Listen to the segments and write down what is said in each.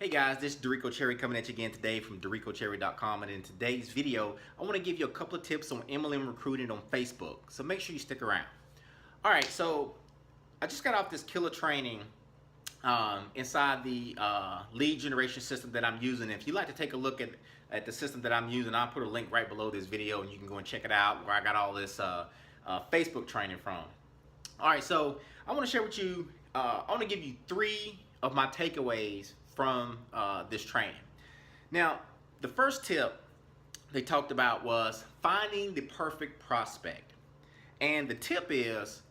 Hey guys, this is Dereco Cherry coming at you again today from DerecoCherry.com, and in today's video I want to give you a couple of tips on MLM recruiting on Facebook, so make sure you stick around. Alright, so I just got off this killer training inside the lead generation system that I'm using. If you'd like to take a look at the system that I'm using, I'll put a link right below this video and you can go and check it out where I got all this Facebook training from. Alright, so I want to share with you, I want to give you 3 of my takeaways from this training. Now, the first tip they talked about was finding the perfect prospect. And the tip is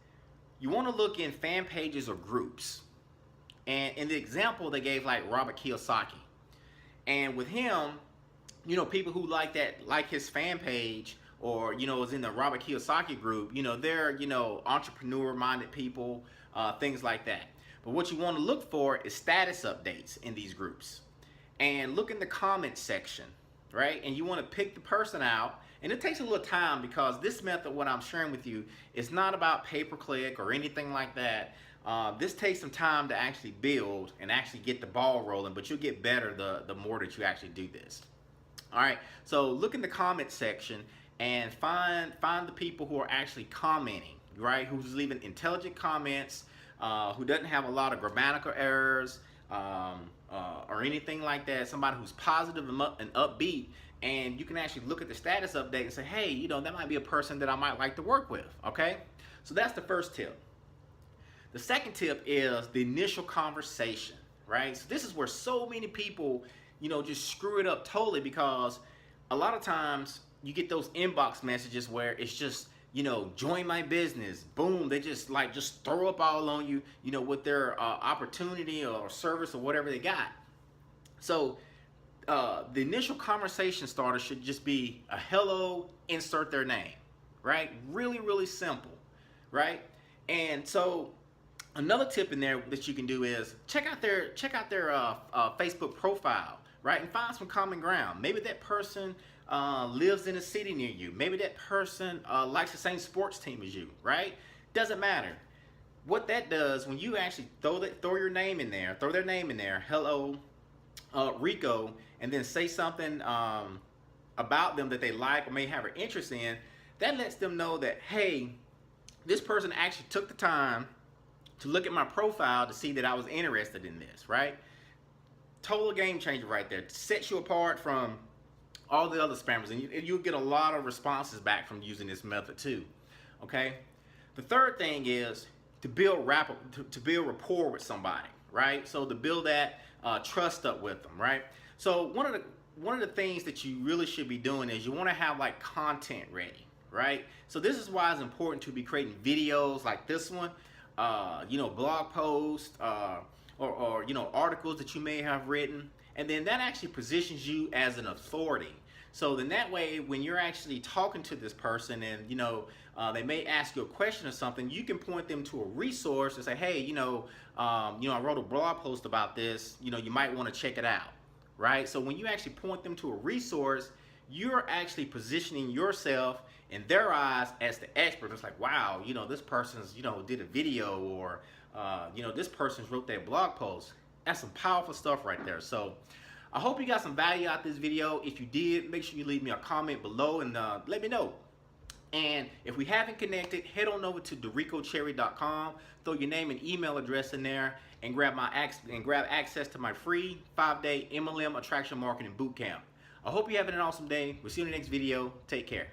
you want to look in fan pages or groups. And in the example they gave, like Robert Kiyosaki. And with him, you know, people who like his fan page or, you know, is in the Robert Kiyosaki group, you know, they're, you know, entrepreneur-minded people, things like that. But what you want to look for is status updates in these groups. And look in the comments section, right? And you want to pick the person out. And it takes a little time because this method, what I'm sharing with you, is not about pay-per-click or anything like that. This takes some time to actually build and actually get the ball rolling, but you'll get better the more that you actually do this. All right, so look in the comments section and find the people who are actually commenting, right? Who's leaving intelligent comments, who doesn't have a lot of grammatical errors or anything like that. Somebody who's positive and upbeat, and you can actually look at the status update and say, hey, you know, that might be a person that I might like to work with. Okay, so that's the first tip. The second tip is the initial conversation, right? So this is where so many people, you know, just screw it up totally, because a lot of times you get those inbox messages where it's just, you know, join my business, boom, they just throw up all on you, you know, with their opportunity or service or whatever they got. So the initial conversation starter should just be a hello, insert their name, right? Really, really simple, right? And so another tip in there that you can do is check out their Facebook profile, right? And find some common ground. Maybe that person lives in a city near you. Maybe that person likes the same sports team as you, right? Doesn't matter. What that does, when you actually throw your name in there, throw their name in there, hello, Rico, and then say something about them that they like or may have an interest in, that lets them know that, hey, this person actually took the time to look at my profile to see that I was interested in this, right? Total game changer right there. Sets you apart from all the other spammers, and you'll get a lot of responses back from using this method too. Okay. The third thing is to build rapport with somebody, right? So to build that trust up with them, right? So one of the things that you really should be doing is you want to have like content ready, right? So this is why it's important to be creating videos like this one, you know, blog posts, or you know, articles that you may have written, and then that actually positions you as an authority. So then that way, when you're actually talking to this person and, you know, they may ask you a question or something, you can point them to a resource and say, hey, you know, I wrote a blog post about this, you know, you might want to check it out, right? So when you actually point them to a resource, you're actually positioning yourself in their eyes as the expert. It's like, wow, you know, this person's, you know, did a video, or you know, this person's wrote that blog post. That's some powerful stuff right there. So I hope you got some value out of this video. If you did, make sure you leave me a comment below and let me know. And if we haven't connected, head on over to DerecoCherry.com, throw your name and email address in there, and grab access to my free 5-day MLM Attraction Marketing Bootcamp. I hope you're having an awesome day. We'll see you in the next video. Take care.